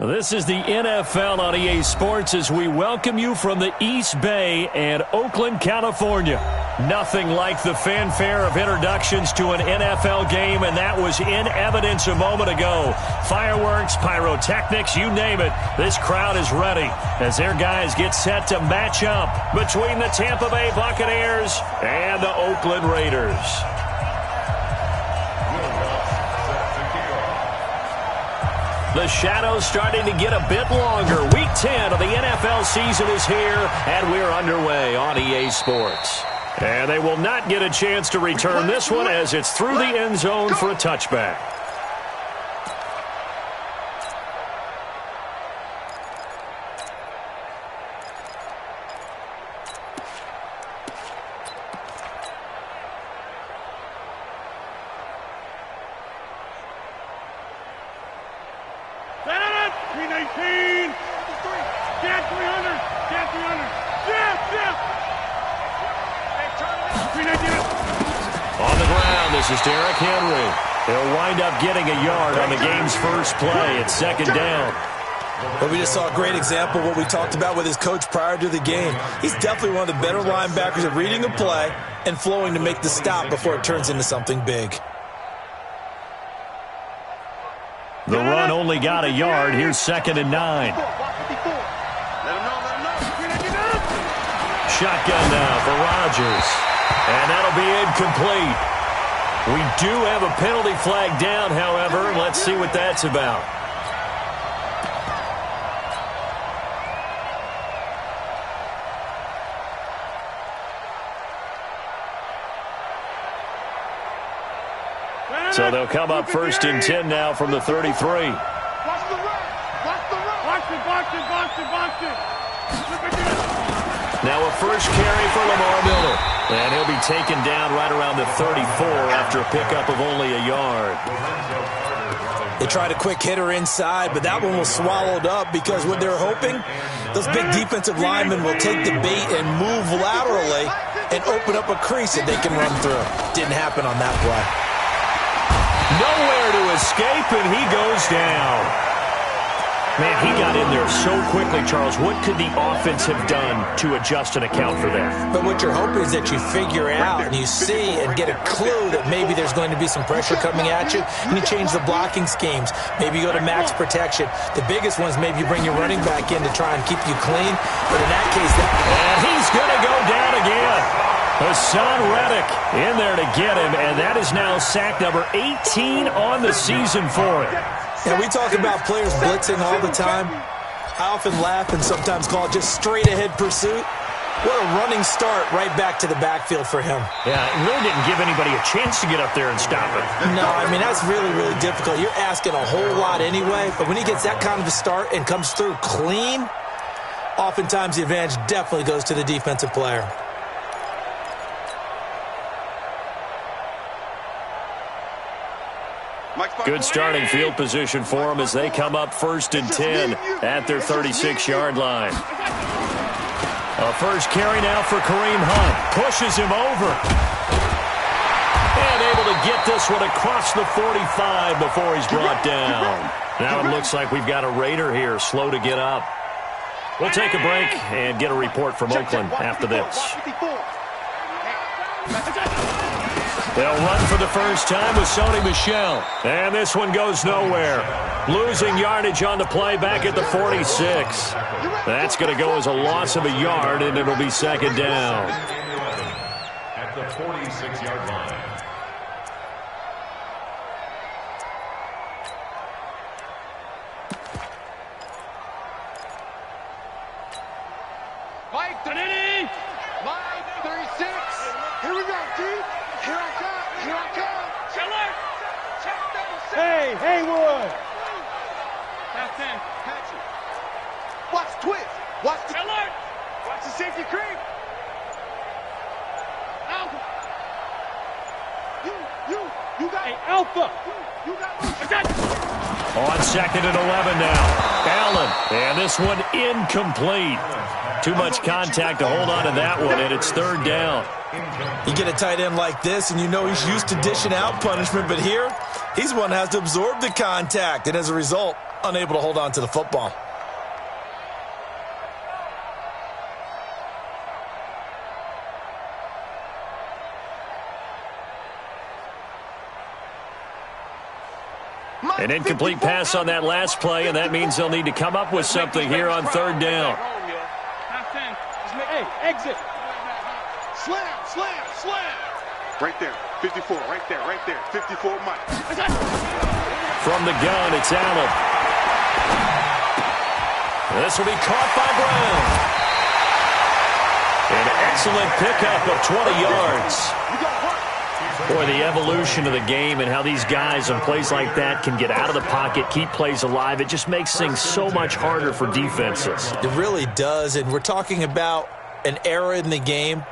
This is the NFL on EA Sports as we welcome you from the East Bay and Oakland, California. Nothing like the fanfare of introductions to an NFL game, and that was in evidence a moment ago. Fireworks, pyrotechnics, you name it. This crowd is ready as their guys get set to match up between the Tampa Bay Buccaneers and the Oakland Raiders. The shadow's starting to get a bit longer. Week 10 of the NFL season is here, and we're underway on EA Sports. And they will not get a chance to return this one as it's through the end zone for a touchback. He'll wind up getting a yard on the game's first play. It's second down. Well, we just saw a great example of what we talked about with his coach prior to the game. He's definitely one of the better linebackers at reading a play and flowing to make the stop before it turns into something big. The run only got a yard. Here's 2nd and 9. Shotgun now for Rodgers. And that'll be incomplete. We do have a penalty flag down, however. Let's see what that's about. So they'll come up 1st and 10 now from the 33. Watch the run. Watch the run. Box it. Now a first carry for Lamar Miller. And he'll be taken down right around the 34 after a pickup of only a yard. They tried a quick hitter inside, but that one was swallowed up because what they're hoping, those big defensive linemen will take the bait and move laterally and open up a crease that they can run through. Didn't happen on that play. Nowhere to escape, and he goes down. Man, he got in there so quickly, Charles. What could the offense have done to adjust and account for that? But what you're hoping is that you figure out and you see and get a clue that maybe there's going to be some pressure coming at you, and you change the blocking schemes. Maybe you go to max protection. The biggest one is maybe you bring your running back in to try and keep you clean. But in that case, and he's going to go down again. Hassan Reddick in there to get him, and that is now sack number 18 on the season for him. And we talk about players blitzing all the time. I often laugh and sometimes call it just straight-ahead pursuit. What a running start right back to the backfield for him. Yeah, it really didn't give anybody a chance to get up there and stop it. No, I mean, that's really, really difficult. You're asking a whole lot anyway, but when he gets that kind of a start and comes through clean, oftentimes the advantage definitely goes to the defensive player. Good starting field position for them as they come up 1st and 10 at their 36-yard line. A first carry now for Kareem Hunt. Pushes him over. And able to get this one across the 45 before he's brought down. Now it looks like we've got a Raider here, slow to get up. We'll take a break and get a report from Oakland after this. They'll run for the first time with Sony Michel. And this one goes nowhere. Losing yardage on the play back at the 46. That's going to go as a loss of a yard, and it'll be 2nd down. At the 46-yard line. Mike Danini. Line 36. Here we go, G. Here I come. Chiller. Hey, Haywood. That's in. Catch it. Watch twist. Watch the Chiller. Watch the safety creep. Alpha. You got it. Alpha. You got it. On 2nd and 11 now. Allen. And this one incomplete. Too much contact to hold on to that one, and it's 3rd down. You get a tight end like this, and you know he's used to dishing out punishment, but here, he's the one that has to absorb the contact, and as a result, unable to hold on to the football. An incomplete pass on that last play, and that means they'll need to come up with something here on third down. Hey, exit. Slam, slam, slam. Right there, 54, right there, 54, Mike. From the gun, it's Allen. This will be caught by Brown. An excellent pickup of 20 yards. Boy, the evolution of the game and how these guys on plays like that can get out of the pocket, keep plays alive, it just makes things so much harder for defenses. It really does, and we're talking about an era in the game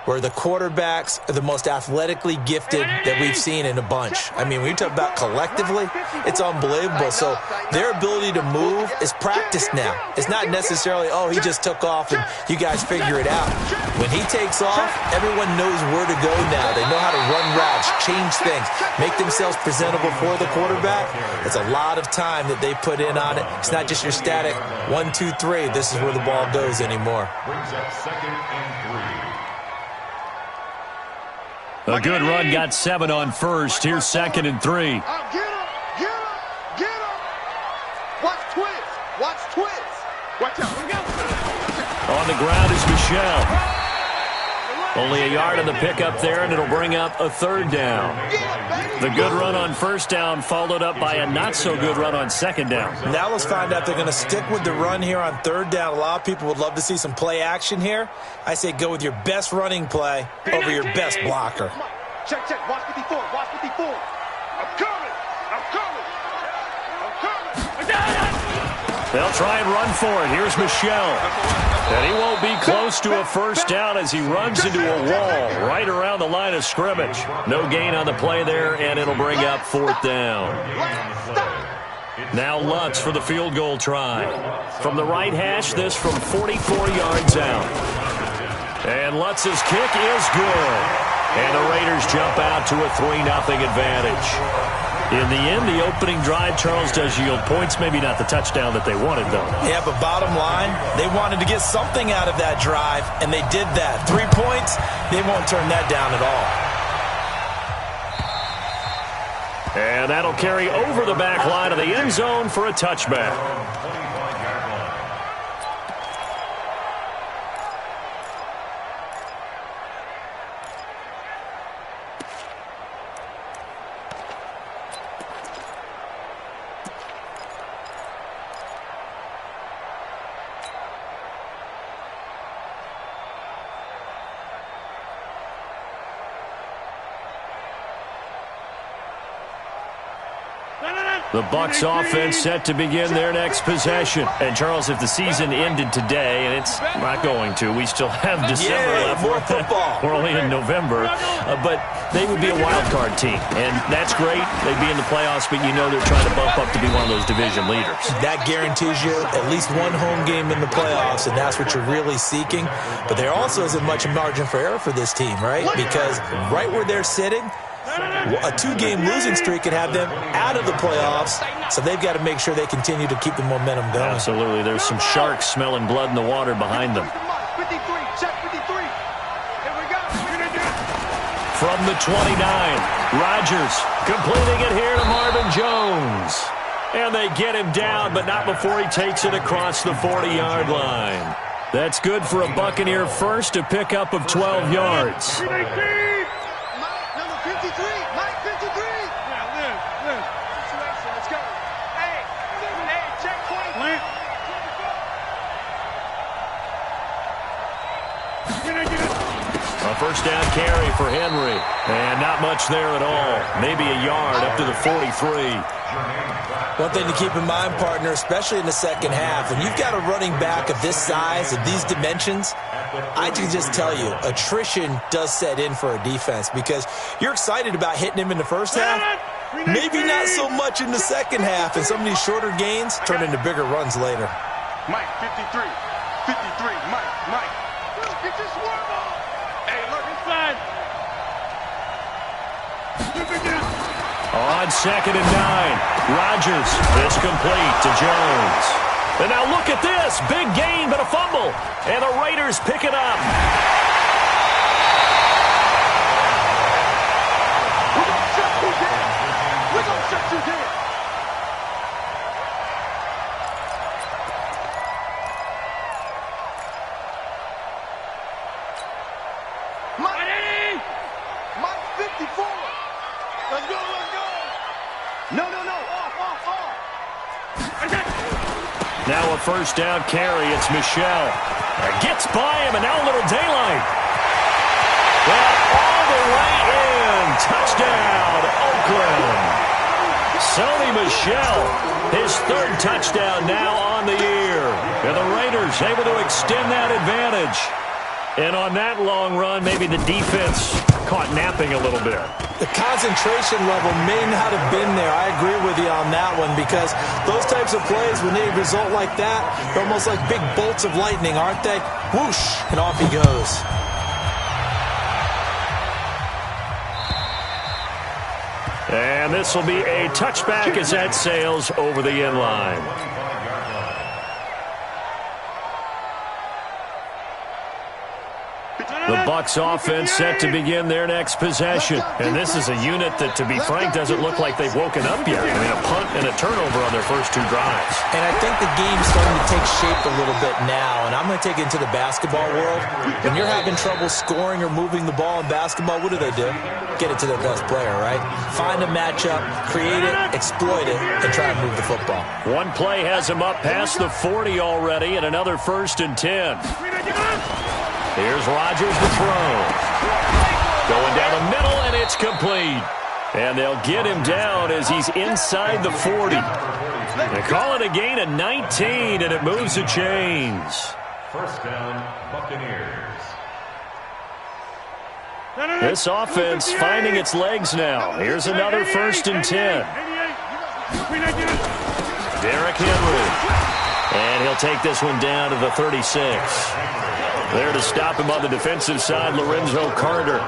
where the quarterbacks are the most athletically gifted that we've seen in a bunch. I mean, when you talk about collectively, it's unbelievable. So their ability to move is practiced now. It's not necessarily, oh, he just took off and you guys figure it out. When he takes off, everyone knows where to go now. They know how to run routes, change things, make themselves presentable for the quarterback. It's a lot of time that they put in on it. It's not just your static 1, 2, 3. This is where the ball goes anymore. Brings up 2nd and 3. A good run got 7 on first. Here's 2nd and 3. Get him, get him, get him. Watch twins, watch twins. Watch out, here we go. On the ground is Michelle. Only a yard on the pickup there, and it'll bring up a third down. The good run on first down followed up by a not-so-good run on second down. Now let's find out they're going to stick with the run here on third down. A lot of people would love to see some play action here. I say go with your best running play over your best blocker. Check, check, watch 54, watch 54. I'm coming, I'm coming, I'm coming. They'll try and run for it. Here's Michelle. And he won't be close to a first down as he runs into a wall right around the line of scrimmage. No gain on the play there, and it'll bring up 4th down. Now Lutz for the field goal try. From the right hash, this from 44 yards out. And Lutz's kick is good. And the Raiders jump out to a 3-0 advantage. In the end, the opening drive, Charles, does yield points. Maybe not the touchdown that they wanted, though. Yeah, but bottom line, they wanted to get something out of that drive, and they did that. 3 points, they won't turn that down at all. And that'll carry over the back line of the end zone for a touchback. The Bucs offense set to begin their next possession. And, Charles, if the season ended today, and it's not going to, we still have December left. More football. We're only in November. But they would be a wild card team. And that's great. They'd be in the playoffs, but you know they're trying to bump up to be one of those division leaders. That guarantees you at least one home game in the playoffs, and that's what you're really seeking. But there also isn't much margin for error for this team, right? Because right where they're sitting, a 2-game losing streak could have them out of the playoffs, so they've got to make sure they continue to keep the momentum going. Absolutely. There's some sharks smelling blood in the water behind them. 53, check 53. Here we go. From the 29, Rodgers completing it here to Marvin Jones. And they get him down, but not before he takes it across the 40-yard line. That's good for a Buccaneer first, a pickup of 12 yards. A first down carry for Henry. And not much there at all. Maybe a yard up to the 43. One thing to keep in mind, partner, especially in the second half, when you've got a running back of this size, of these dimensions, I can just tell you, attrition does set in for a defense because you're excited about hitting him in the first half. Maybe not so much in the second half, and some of these shorter gains turn into bigger runs later. Mike, 53. 53, Mike. Get this swarm on. Hey, look inside. On 2nd and 9, Rodgers is complete to Jones. And now look at this. Big gain, but a fumble. And the Raiders pick it up. We're going to shut you down. We're going to shut you down. Mike 54. Let's go, let's go. No. Off. Now a first down carry. It's Michel. Gets by him, and now a little daylight. Well, all the way in. Touchdown, Oakland. Sony Michel, his 3rd touchdown now on the year. And the Raiders able to extend that advantage. And on that long run, maybe the defense caught napping a little bit. The concentration level may not have been there. I agree with you on that one, because those types of plays, when they result like that, they're almost like big bolts of lightning, aren't they? Whoosh, and off he goes. And this will be a touchback as that sails over the end line. The Bucs offense set to begin their next possession. And this is a unit that, to be frank, doesn't look like they've woken up yet. I mean, a punt and a turnover on their first 2 drives. And I think the game's starting to take shape a little bit now. And I'm going to take it into the basketball world. When you're having trouble scoring or moving the ball in basketball, what do? Get it to their best player, right? Find a matchup, create it, exploit it, and try and move the football. One play has him up past the 40 already, and another 1st and 10. Here's Rodgers to throw. Going down the middle, and it's complete. And they'll get him down as he's inside the 40. They call it a gain of 19, and it moves the chains. First down, Buccaneers. This offense finding its legs now. Here's another 1st and 10. Derrick Henry. And he'll take this one down to the 36. There to stop him on the defensive side, Lorenzo Carter.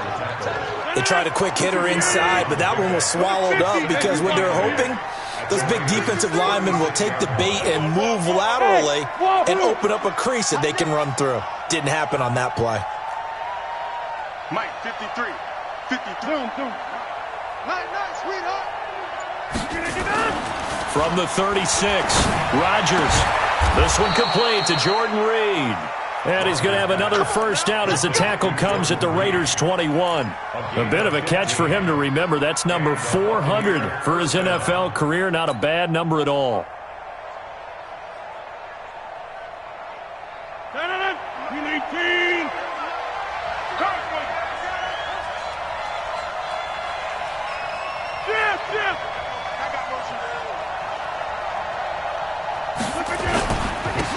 They tried a quick hitter inside, but that one was swallowed up, because what they're hoping, those big defensive linemen will take the bait and move laterally and open up a crease that they can run through. Didn't happen on that play. Mike 53. Nice, sweetheart. From the 36, Rodgers. This one complete to Jordan Reed. And he's going to have another first down as the tackle comes at the Raiders' 21. A bit of a catch for him to remember. That's number 400 for his NFL career. Not a bad number at all.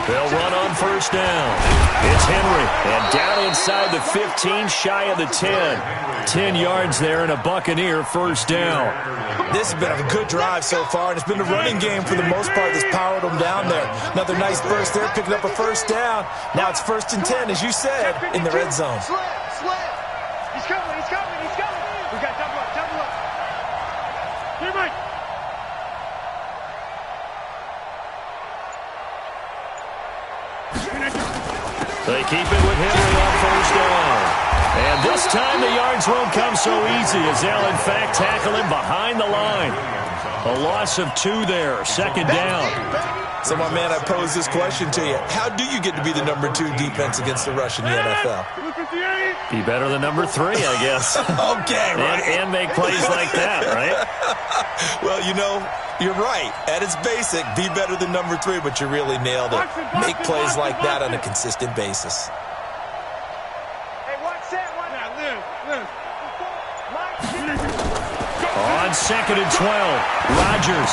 They'll run on first down. It's Henry, and down inside the 15, shy of the 10. 10 yards there and a Buccaneer first down. This has been a good drive so far, and it's been the running game for the most part that's powered them down there. Another nice burst there, picking up a first down. Now it's 1st and 10, as you said, in the red zone. Slip. He's coming. We got double up. Here, Mike. They keep it with Henry on first down. And this time the yards won't come so easy, as they'll in fact tackle him behind the line. A loss of 2 there, 2nd down. So, my man, I pose this question to you. How do you get to be the number 2 defense against the rush in the NFL? Be better than number 3, I guess. Okay, right. And make plays like that, right? Well, you know, you're right. At its basic, be better than number 3, but you really nailed it. Make plays like that on a consistent basis. Hey, watch that one. On 2nd and 12, Rodgers.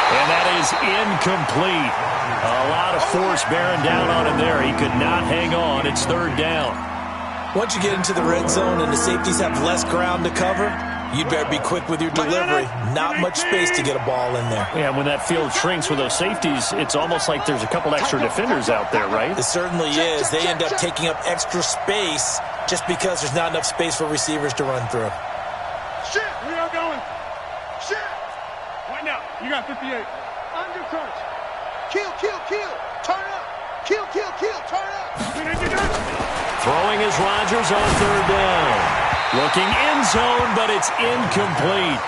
And that is incomplete. A lot of force bearing down on him there. He could not hang on. It's 3rd down. Once you get into the red zone and the safeties have less ground to cover, you'd better be quick with your delivery. Not much space to get a ball in there. Yeah, when that field shrinks with those safeties, it's almost like there's a couple extra defenders out there, right? It certainly is. They end up taking up extra space just because there's not enough space for receivers to run through. Shit, we are going. You got 58. Under crunch. Kill, kill, kill. Turn up. Kill, kill, kill. Turn up. Throwing is Rodgers on third down. Looking end zone, but it's incomplete.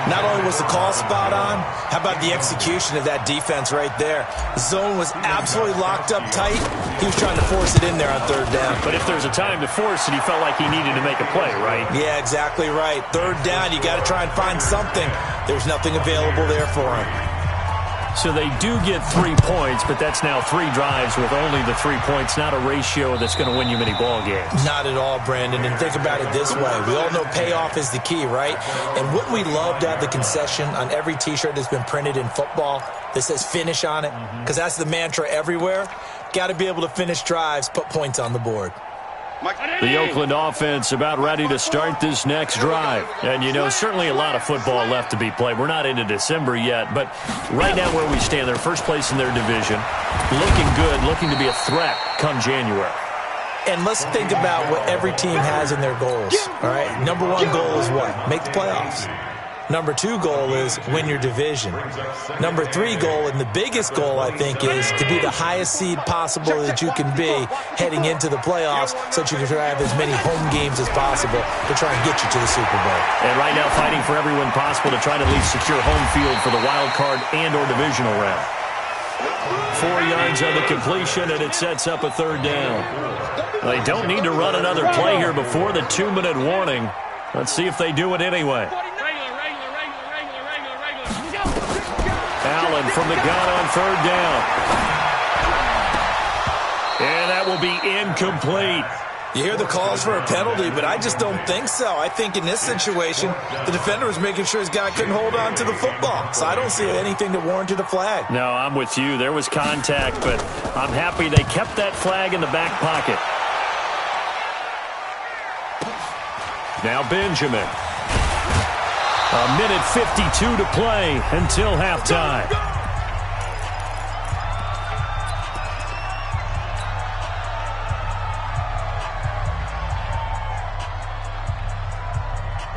Not only was the call spot on, how about the execution of that defense right there? The zone was absolutely locked up tight. He was trying to force it in there on third down. But if there's a time to force it, he felt like he needed to make a play, right? Yeah, exactly right. Third down, you got to try and find something. There's nothing available there for him. So they do get 3 points, but that's now 3 drives with only the 3 points, not a ratio that's going to win you many ball games. Not at all, Brandon. And think about it this way. We all know payoff is the key, right? And wouldn't we love to have the concession on every T-shirt that's been printed in football that says finish on it? Because that's the mantra everywhere. Got to be able to finish drives, put points on the board. The Oakland offense about ready to start this next drive. And, you know, certainly a lot of football left to be played. We're not into December yet, but right now where we stand, they're first place in their division. Looking good, looking to be a threat come January. And let's think about what every team has in their goals, all right? Number 1 goal is what? Make the playoffs. Number 2 goal is win your division. Number 3 goal, and the biggest goal, I think, is to be the highest seed possible that you can be heading into the playoffs so that you can have as many home games as possible to try and get you to the Super Bowl. And right now fighting for every win possible to try to at least secure home field for the wild card and or divisional round. 4 yards on the completion, and it sets up a third down. They don't need to run another play here before the 2-minute warning. Let's see if they do it anyway. Allen from the gun on third down. And that will be incomplete. You hear the calls for a penalty, but I just don't think so. I think in this situation, the defender was making sure his guy couldn't hold on to the football. So I don't see anything that warranted a flag. No, I'm with you. There was contact, but I'm happy they kept that flag in the back pocket. Now Benjamin. A minute 52 to play until halftime.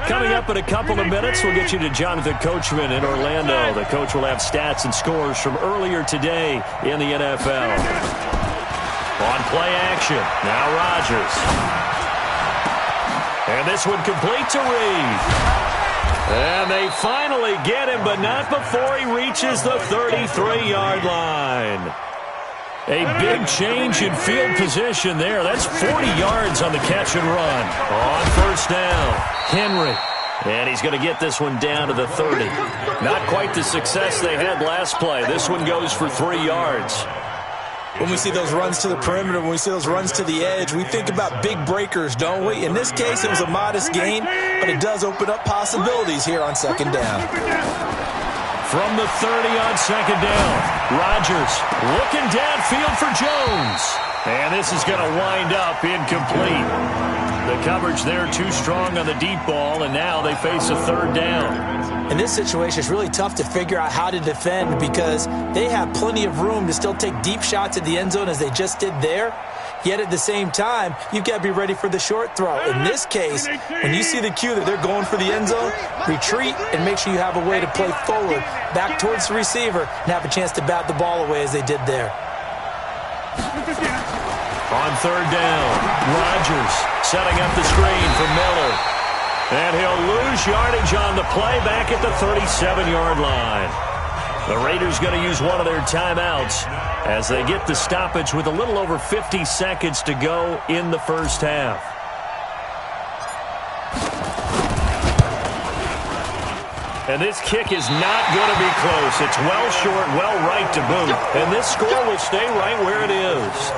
Coming up in a couple of minutes, we'll get you to Jonathan Coachman in Orlando. The coach will have stats and scores from earlier today in the NFL. On play action, now Rodgers. And this one complete to Reed. And they finally get him, but not before he reaches the 33-yard line. A big change in field position there. That's 40 yards on the catch and run. On first down, Henry. And he's going to get this one down to the 30. Not quite the success they had last play. This one goes for 3 yards. When we see those runs to the perimeter, when we see those runs to the edge, we think about big breakers, don't we? In this case, it was a modest gain, but it does open up possibilities here on second down. From the 30 on second down, Rodgers looking downfield for Jones. And this is going to wind up incomplete. The coverage there too strong on the deep ball, and now they face a third down. In this situation, it's really tough to figure out how to defend because they have plenty of room to still take deep shots at the end zone as they just did there. Yet at the same time, you've got to be ready for the short throw. In this case, when you see the cue that they're going for the end zone, retreat and make sure you have a way to play forward, back towards the receiver, and have a chance to bat the ball away as they did there. On third down, Rodgers setting up the screen for Miller. And he'll lose yardage on the play back at the 37-yard line. The Raiders going to use one of their timeouts as they get the stoppage with a little over 50 seconds to go in the first half. And this kick is not going to be close. It's well short, well right to boot. And this score will stay right where it is.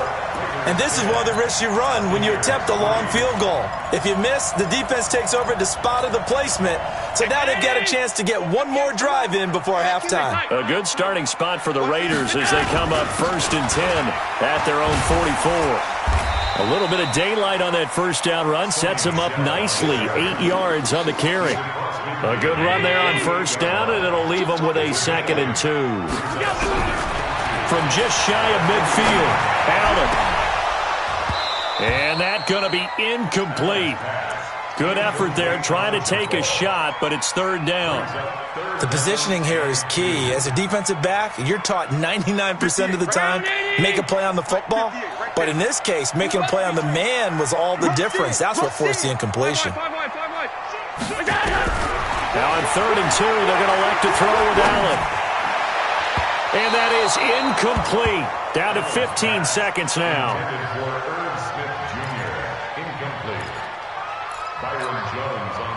And this is one of the risks you run when you attempt a long field goal. If you miss, the defense takes over at the spot of the placement. So now they've got a chance to get one more drive in before halftime. A good starting spot for the Raiders as they come up 1st and 10 at their own 44. A little bit of daylight on that first down run sets them up nicely. 8 yards on the carry. A good run there on first down, and it'll leave them with a 2nd and 2. From just shy of midfield, Allen. And that's going to be incomplete. Good effort there, trying to take a shot, but it's third down. The positioning here is key. As a defensive back, you're taught 99% of the time, make a play on the football. But in this case, making a play on the man was all the difference. That's what forced the incompletion. Now on 3rd and 2, they're going to elect to throw with Allen. And that is incomplete. Down to 15 seconds now.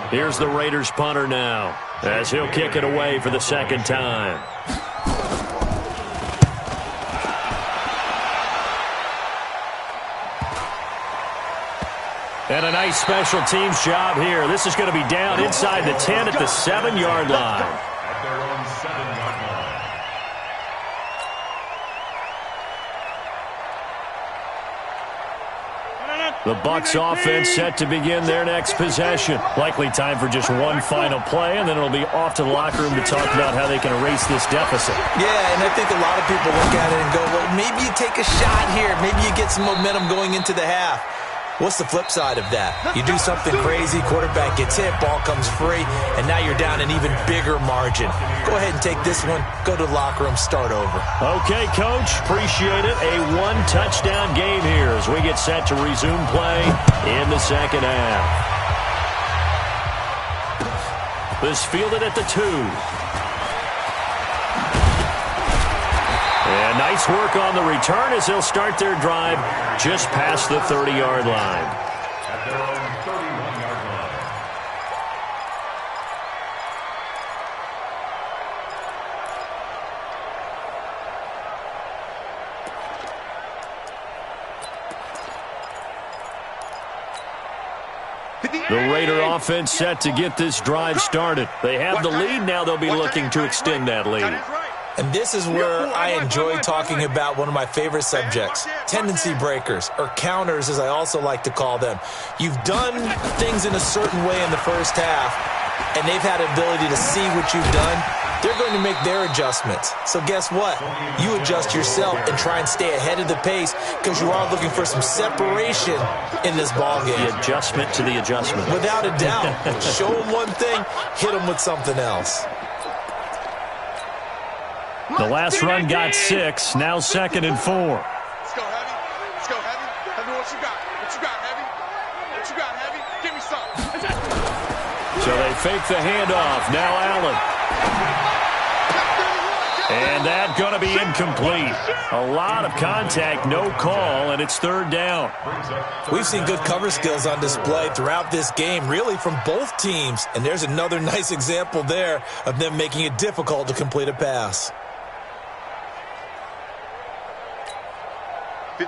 Here's the Raiders punter now, as he'll kick it away for the second time. And a nice special teams job here. This is going to be down inside the 10 at the 7-yard line. The Bucs offense set to begin their next possession. Likely time for just one final play, and then it'll be off to the locker room to talk about how they can erase this deficit. Yeah, and I think a lot of people look at it and go, well, maybe you take a shot here. Maybe you get some momentum going into the half. What's the flip side of that? You do something crazy, quarterback gets hit, ball comes free, and now you're down an even bigger margin. Go ahead and take this one, go to the locker room, start over. Okay, Coach, appreciate it. A one-touchdown game here as we get set to resume play in the second half. This fielded at the 2. And nice work on the return as they'll start their drive just past the 30-yard line. At their own 31-yard line. The Raider offense set to get this drive started. They have the lead. Now they'll be looking to extend that lead. And this is where I enjoy talking about one of my favorite subjects, tendency breakers, or counters as I also like to call them. You've done things in a certain way in the first half, and they've had an ability to see what you've done. They're going to make their adjustments. So guess what? You adjust yourself and try and stay ahead of the pace because you are looking for some separation in this ball game. The adjustment to the adjustment. Without a doubt. Show them one thing, hit them with something else. The last run got 6, now 2nd and 4. Let's go, Heavy. Let's go, Heavy. Heavy, what you got? What you got, Heavy? What you got, Heavy? Give me some. So they fake the handoff. Now Allen. And that's going to be incomplete. A lot of contact, no call, and it's 3rd down. We've seen good cover skills on display throughout this game, really from both teams. And there's another nice example there of them making it difficult to complete a pass.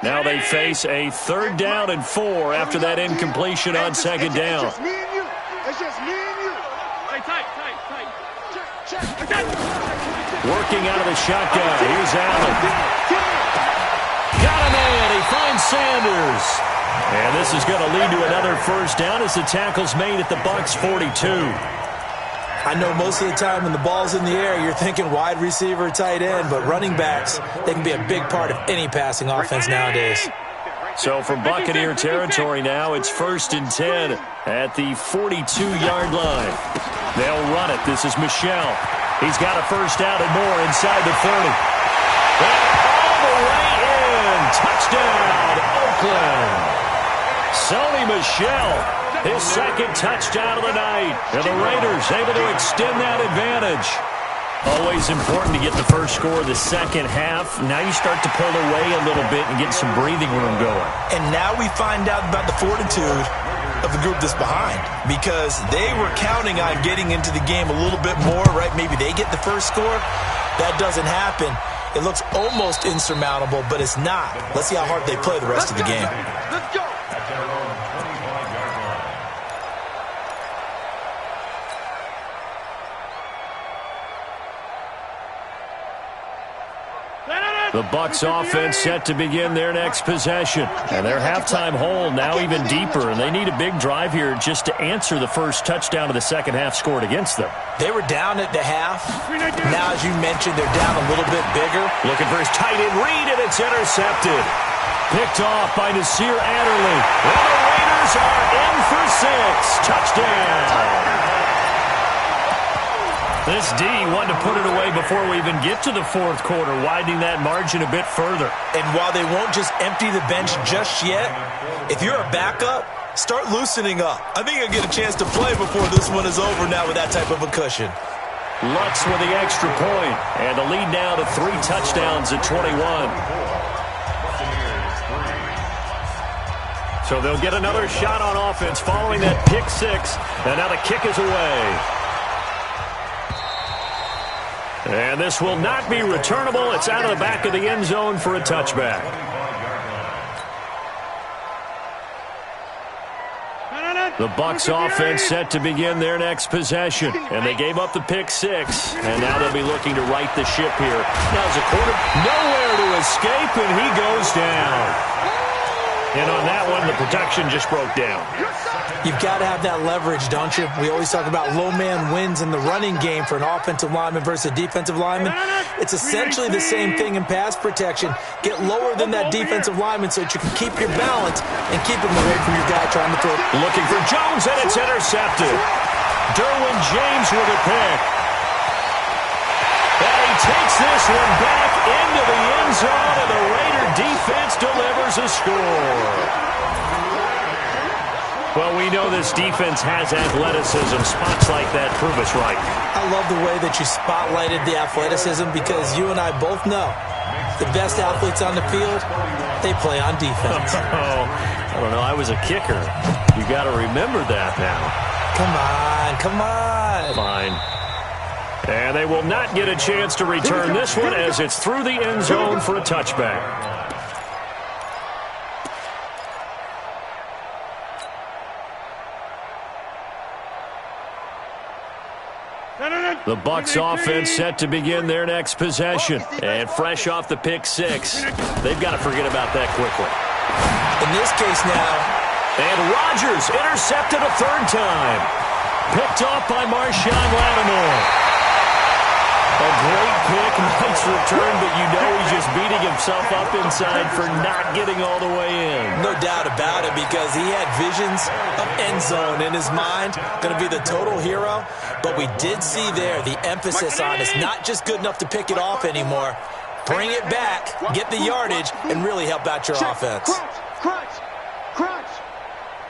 Now they face a 3rd down and 4 after that incompletion on 2nd down. It's just me and you. It's just me and you. Tight. Check. Working out of the shotgun. Here's Allen. Got him in. He finds Sanders. And this is going to lead to another 1st down as the tackle's made at the Bucs 42. I know most of the time when the ball's in the air, you're thinking wide receiver, tight end, but running backs, they can be a big part of any passing offense nowadays. So from Buccaneer territory now, it's 1st and 10 at the 42-yard line. They'll run it. This is Michelle. He's got a 1st down and more inside the 30. And all the way in. Touchdown, Oakland. Sony Michel. His 2nd touchdown of the night. And the Raiders able to extend that advantage. Always important to get the first score of the second half. Now you start to pull away a little bit and get some breathing room going. And now we find out about the fortitude of the group that's behind. Because they were counting on getting into the game a little bit more, right? Maybe they get the first score. That doesn't happen. It looks almost insurmountable, but it's not. Let's see how hard they play the rest of the game. Let's go. The Bucs offense set to begin their next possession. And their halftime hole now even deeper, and they need a big drive here just to answer the first touchdown of the second half scored against them. They were down at the half. Now, as you mentioned, they're down a little bit bigger. Looking for his tight end read, and it's intercepted. Picked off by Nasir Adderley. And the Raiders are in for 6. Touchdown. This D wanted to put it away before we even get to the fourth quarter, widening that margin a bit further. And while they won't just empty the bench just yet, if you're a backup, start loosening up. I think you'll get a chance to play before this one is over now with that type of a cushion. Lutz with the extra point, and the lead now to 3 touchdowns at 21. So they'll get another shot on offense following that pick 6, and now the kick is away. And this will not be returnable. It's out of the back of the end zone for a touchback. The Bucs offense set to begin their next possession. And they gave up the pick 6. And now they'll be looking to right the ship here. Now as a quarter, nowhere to escape, and he goes down. And on that one, the protection just broke down. You've got to have that leverage, don't you? We always talk about low man wins in the running game for an offensive lineman versus a defensive lineman. It's essentially the same thing in pass protection. Get lower than that defensive lineman so that you can keep your balance and keep him away from your guy trying to throw. Looking for Jones, and it's intercepted. Derwin James with a pick. And he takes this one back into the end zone, and the Raider defense delivers a score. Well, we know this defense has athleticism. Spots like that prove us right. I love the way that you spotlighted the athleticism because you and I both know the best athletes on the field, they play on defense. I don't know. I was a kicker. You got to remember that now. Come on. Fine. And they will not get a chance to return this one as it's through the end zone for a touchback. The Bucs offense set to begin their next possession. And fresh off the pick 6, they've got to forget about that quickly. In this case now. And Rodgers intercepted a 3rd time. Picked off by Marshawn Lattimore. A great pick, nice return, but you know he's just beating himself up inside for not getting all the way in. No doubt about it, because he had visions of end zone in his mind. Going to be the total hero. But we did see there the emphasis on it's not just good enough to pick it off anymore. Bring it back, get the yardage, and really help out your offense. Crunch.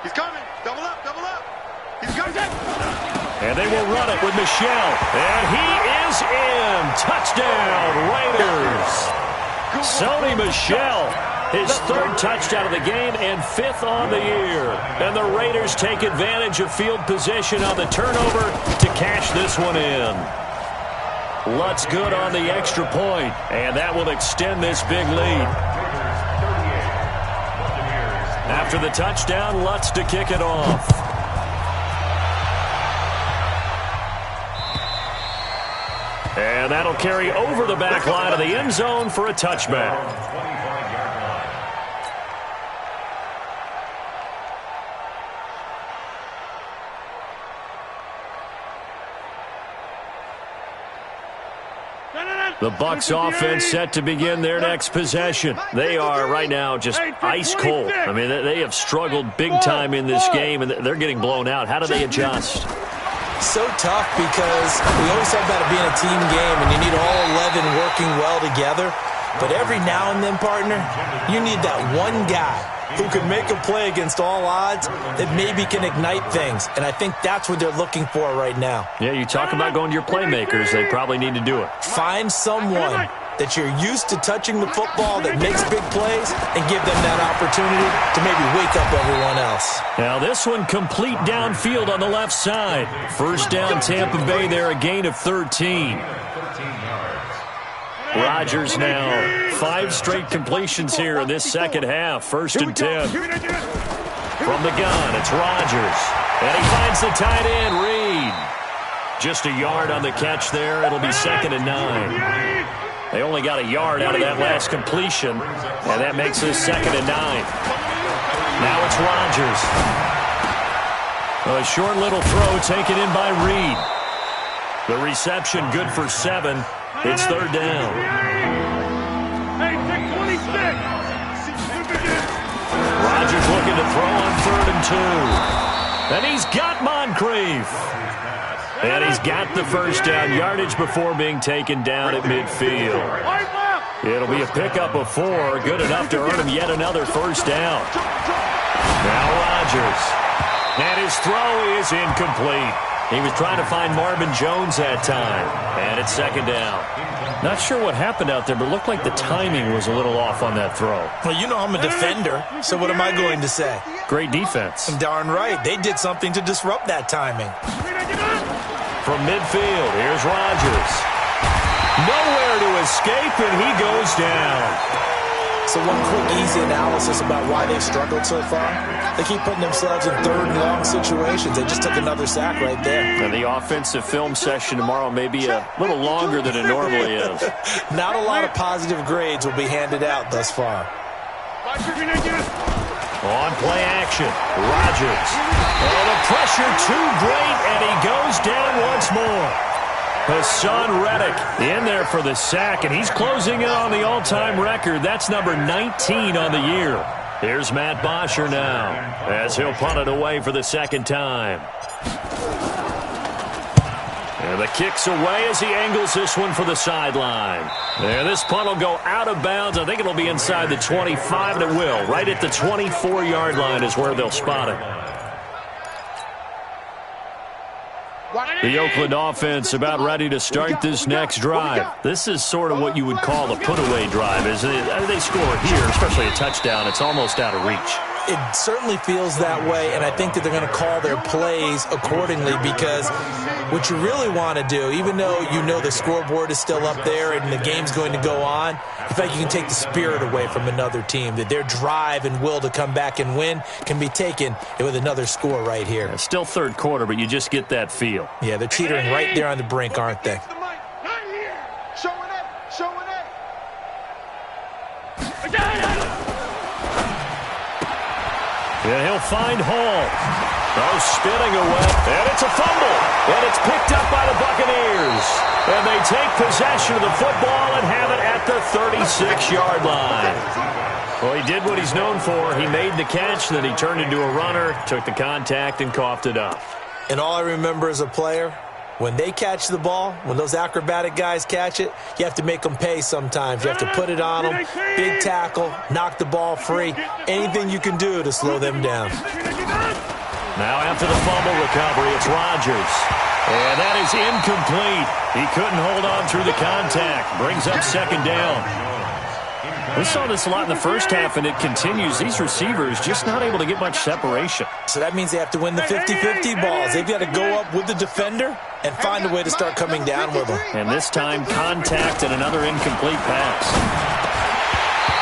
He's coming. Double up. He's coming. And they will run it with Michel. And he is in. Touchdown, Raiders. Sony Michel, his 3rd touchdown of the game and 5th on the year. And the Raiders take advantage of field position on the turnover to cash this one in. Lutz good on the extra point, and that will extend this big lead. After the touchdown, Lutz to kick it off. And that'll carry over the back line of the end zone for a touchback. The Bucs offense set to begin their next possession. They are right now just ice cold. I mean, they have struggled big time in this game, and they're getting blown out. How do they adjust? So tough because we always talk about it being a team game, and you need all 11 working well together. But every now and then, partner, you need that one guy who can make a play against all odds that maybe can ignite things. And I think that's what they're looking for right now. Yeah, you talk about going to your playmakers. They probably need to do it. Find someone that you're used to touching the football that makes big plays and give them that opportunity to maybe wake up everyone else. Now this one complete downfield on the left side. First down Tampa Bay there, a gain of 13. Rodgers now 5 straight completions here in this second half. 1st and 10. From the gun, it's Rodgers. And he finds the tight end, Reed. Just a yard on the catch there. It'll be 2nd and 9. They only got a yard out of that last completion, and that makes this 2nd and 9. Now it's Rodgers. A short little throw taken in by Reed. The reception good for 7. It's 3rd down. Hey, 26. 2. And he's got Moncrief. And he's got the first down, yardage before being taken down at midfield. It'll be a pickup of 4, good enough to earn him yet another first down. Now Rodgers. And his throw is incomplete. He was trying to find Marvin Jones that time. And it's second down. Not sure what happened out there, but it looked like the timing was a little off on that throw. Well, you know I'm a defender, so what am I going to say? Great defense. Darn right. They did something to disrupt that timing. From midfield, here's Rodgers. Nowhere to escape, and he goes down. So one quick, easy analysis about why they've struggled so far. They keep putting themselves in third and long situations. They just took another sack right there. And the offensive film session tomorrow may be a little longer than it normally is. Not a lot of positive grades will be handed out thus far. On play action, Rodgers. Oh, the pressure too great, and he goes down once more. Hassan Reddick in there for the sack, and he's closing in on the all-time record. That's number 19 on the year. Here's Matt Bosher now, as he'll punt it away for the second time. And the kick's away as he angles this one for the sideline. And this punt will go out of bounds. I think it'll be inside the 25, and it will. Right at the 24-yard line is where they'll spot it. The Oakland offense about ready to start this next drive. This is sort of what you would call a put-away drive. As they score here, especially a touchdown, it's almost out of reach. It certainly feels that way, and I think that they're going to call their plays accordingly, because what you really want to do, even though you know the scoreboard is still up there and the game's going to go on, in fact, you can take the spirit away from another team, that their drive and will to come back and win can be taken with another score right here. It's still third quarter, but you just get that feel. Yeah, they're teetering right there on the brink, aren't they? And he'll find Hall. Oh, spinning away. And it's a fumble. And it's picked up by the Buccaneers. And they take possession of the football and have it at the 36-yard line. Well, he did what he's known for. He made the catch, then he turned into a runner, took the contact, and coughed it up. And all I remember as a player, when they catch the ball, when those acrobatic guys catch it, you have to make them pay sometimes. You have to put it on them, big tackle, knock the ball free, anything you can do to slow them down. Now after the fumble recovery, it's Rodgers. And that is incomplete. He couldn't hold on through the contact. Brings up second down. We saw this a lot in the first half, and it continues. These receivers just not able to get much separation. So that means they have to win the 50-50 balls. They've got to go up with the defender and find a way to start coming down with them. And this time, contact and another incomplete pass.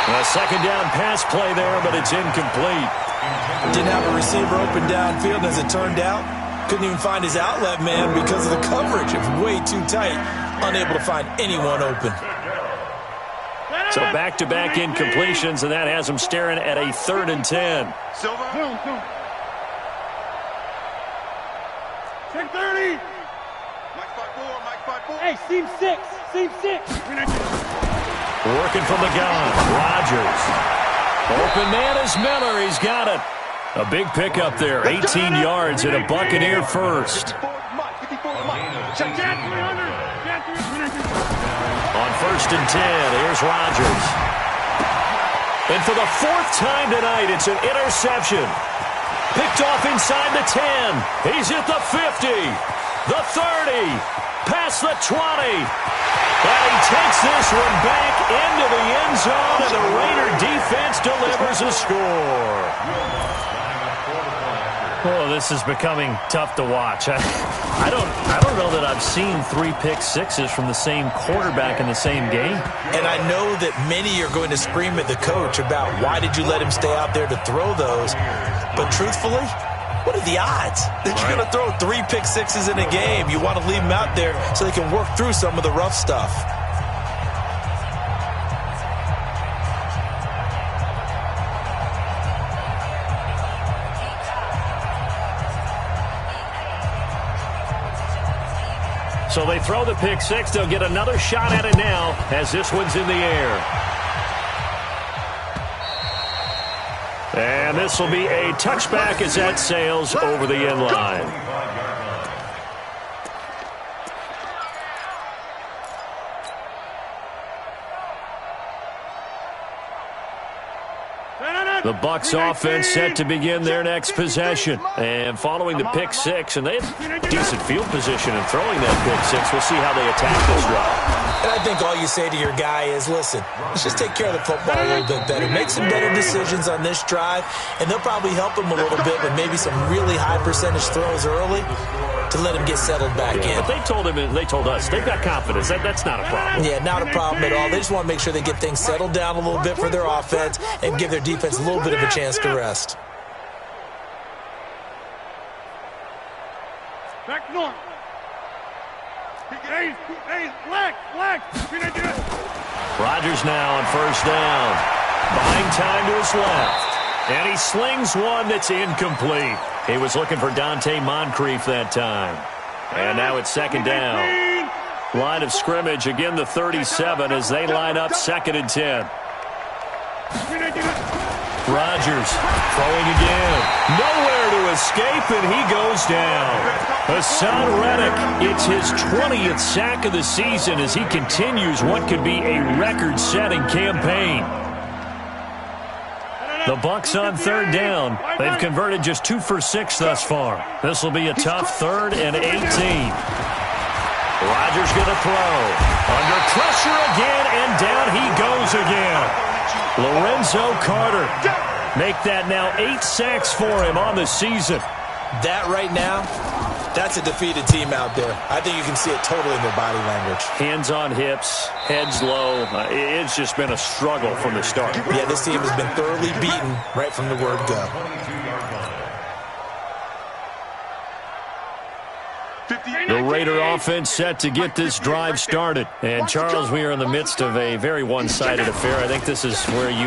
A second down pass play there, but it's incomplete. Didn't have a receiver open downfield, as it turned out. Couldn't even find his outlet man because of the coverage. It was way too tight. Unable to find anyone open. So back-to-back incompletions, and that has him staring at a 3rd and 10. Check 30. Hey, seam 6. Seam 6. Working from the gun. Rodgers. Open man is Miller. He's got it. A big pickup there. 18 yards and a Buccaneer first. On 1st and 10, here's Rodgers. And for the 4th time tonight, it's an interception. Picked off inside the 10. He's at the 50, the 30, past the 20. And he takes this one back into the end zone, and the Raider defense delivers a score. Oh, this is becoming tough to watch. I don't know that I've seen 3 pick sixes from the same quarterback in the same game. And I know that many are going to scream at the coach about why did you let him stay out there to throw those. But truthfully, what are the odds that you're going to throw 3 pick sixes in a game? You want to leave them out there so they can work through some of the rough stuff. So they throw the pick six. They'll get another shot at it now as this one's in the air. And this will be a touchback as that sails over the end line. The Bucs offense set to begin their next possession. And following the pick six, and they have decent field position in throwing that pick six. We'll see how they attack this drive. And I think all you say to your guy is, listen, let's just take care of the football a little bit better. Make some better decisions on this drive, and they'll probably help him a little bit with maybe some really high percentage throws early to let him get settled back in. But they told him, and they told us, they've got confidence. That's not a problem. Yeah, not a problem at all. They just want to make sure they get things settled down a little bit for their offense and give their defense a little bit of a chance to rest. Back north. Rodgers now on first down. Buying time to his left. And he slings one that's incomplete. He was looking for Dante Moncrief that time. And now it's second down. Line of scrimmage, again the 37 as they line up 2nd and 10. Rodgers throwing again. Nowhere to escape, and he goes down. Hassan Reddick, it's his 20th sack of the season as he continues what could be a record-setting campaign. The Bucs on 3rd down. They've converted just 2 for 6 thus far. This will be a tough 3rd and 18. Rodgers going to throw. Under pressure again, and down he goes again. Lorenzo Carter. Make that now 8 sacks for him on the season. That right now, that's a defeated team out there. I think you can see it totally in their body language. Hands on hips, heads low. It's just been a struggle from the start. Yeah, this team has been thoroughly beaten right from the word go. The Raider offense set to get this drive started. And, Charles, we are in the midst of a very one-sided affair. I think this is where you